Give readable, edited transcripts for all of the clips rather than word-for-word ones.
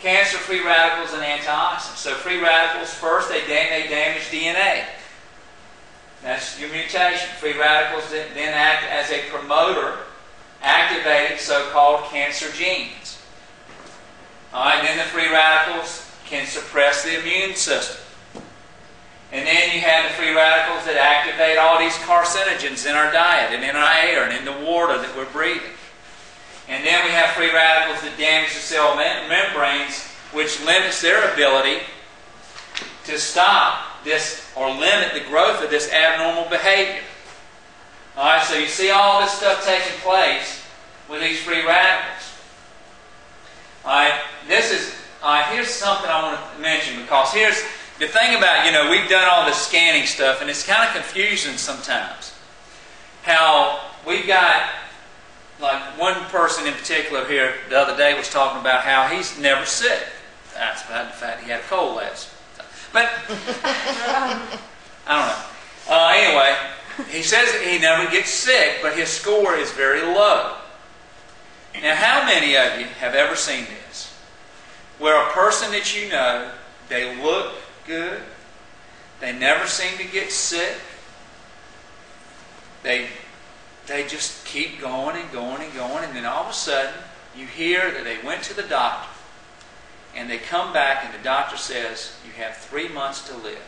cancer-free radicals and antioxidants. So free radicals, first, they damage DNA. That's your mutation. Free radicals then act as a promoter, activating so-called cancer genes. Alright, then the free radicals can suppress the immune system. And then you have the free radicals that activate all these carcinogens in our diet and in our air and in the water that we're breathing. And then we have free radicals that damage the cell membranes, which limits their ability to stop this or limit the growth of this abnormal behavior. Alright, so you see all this stuff taking place with these free radicals. Alright, here's something I want to mention, because here's the thing about, we've done all this scanning stuff, and it's kind of confusing sometimes. How we've got, like one person in particular here the other day was talking about how he's never sick. That's about the fact he had a cold last. But, I don't know. Anyway, he says that he never gets sick, but his score is very low. Now, how many of you have ever seen this? Where a person that you know, they look good, they never seem to get sick, they just keep going and going and going, and then all of a sudden you hear that they went to the doctor and they come back and the doctor says you have 3 months to live.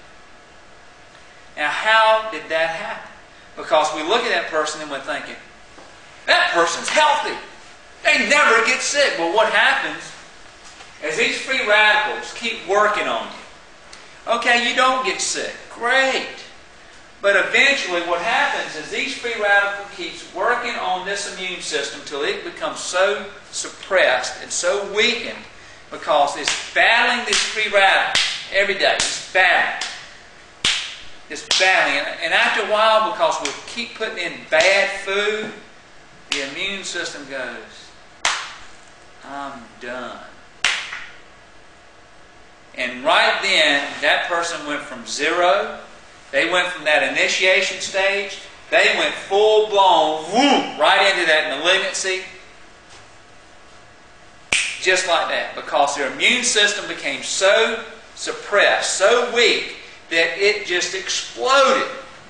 Now, how did that happen? Because we look at that person and we're thinking, that person's healthy, they never get sick. Well, what happens is these free radicals keep working on you. Okay, you don't get sick. Great. But eventually what happens is these free radical keeps working on this immune system till it becomes so suppressed and so weakened, because it's battling these free radicals every day. It's battling. It's battling. And after a while, because we keep putting in bad food, the immune system goes, I'm done. And right then, that person went from zero. They went from that initiation stage. They went full-blown, whoop, right into that malignancy. Just like that. Because their immune system became so suppressed, so weak, that it just exploded.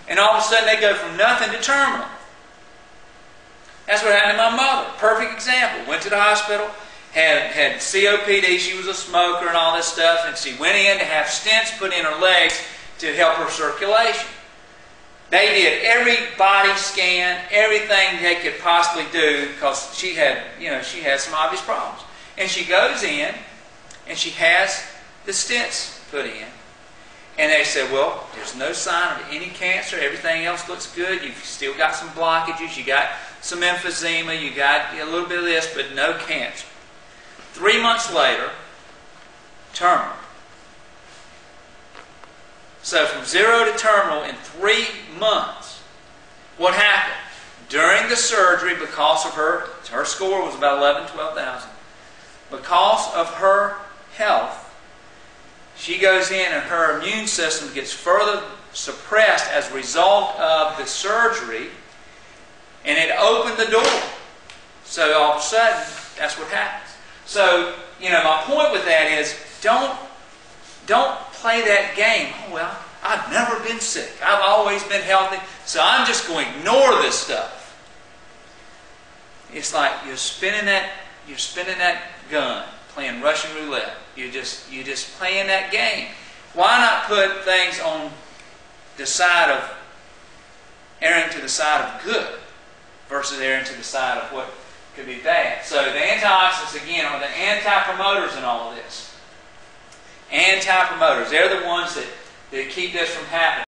And all of a sudden, they go from nothing to terminal. That's what happened to my mother. Perfect example. Went to the hospital. Had COPD, she was a smoker and all this stuff, and she went in to have stents put in her legs to help her circulation. They did every body scan, everything they could possibly do, because she had some obvious problems. And she goes in, and she has the stents put in. And they said, well, there's no sign of any cancer, everything else looks good, you've still got some blockages, you got some emphysema, you got a little bit of this, but no cancer. 3 months later, terminal. So from zero to terminal in 3 months. What happened? During the surgery, because of her score was about 11,000, 12,000. Because of her health, she goes in and her immune system gets further suppressed as a result of the surgery, and it opened the door. So all of a sudden, that's what happens. So, my point with that is, don't play that game. Oh, well, I've never been sick. I've always been healthy, so I'm just going to ignore this stuff. It's like you're spinning that gun, playing Russian roulette. You're just playing that game. Why not put things on the side of erring to the side of good versus erring to the side of what could be bad? So the antioxidants, again, are the anti-promoters in all of this. Anti-promoters. They're the ones that keep this from happening.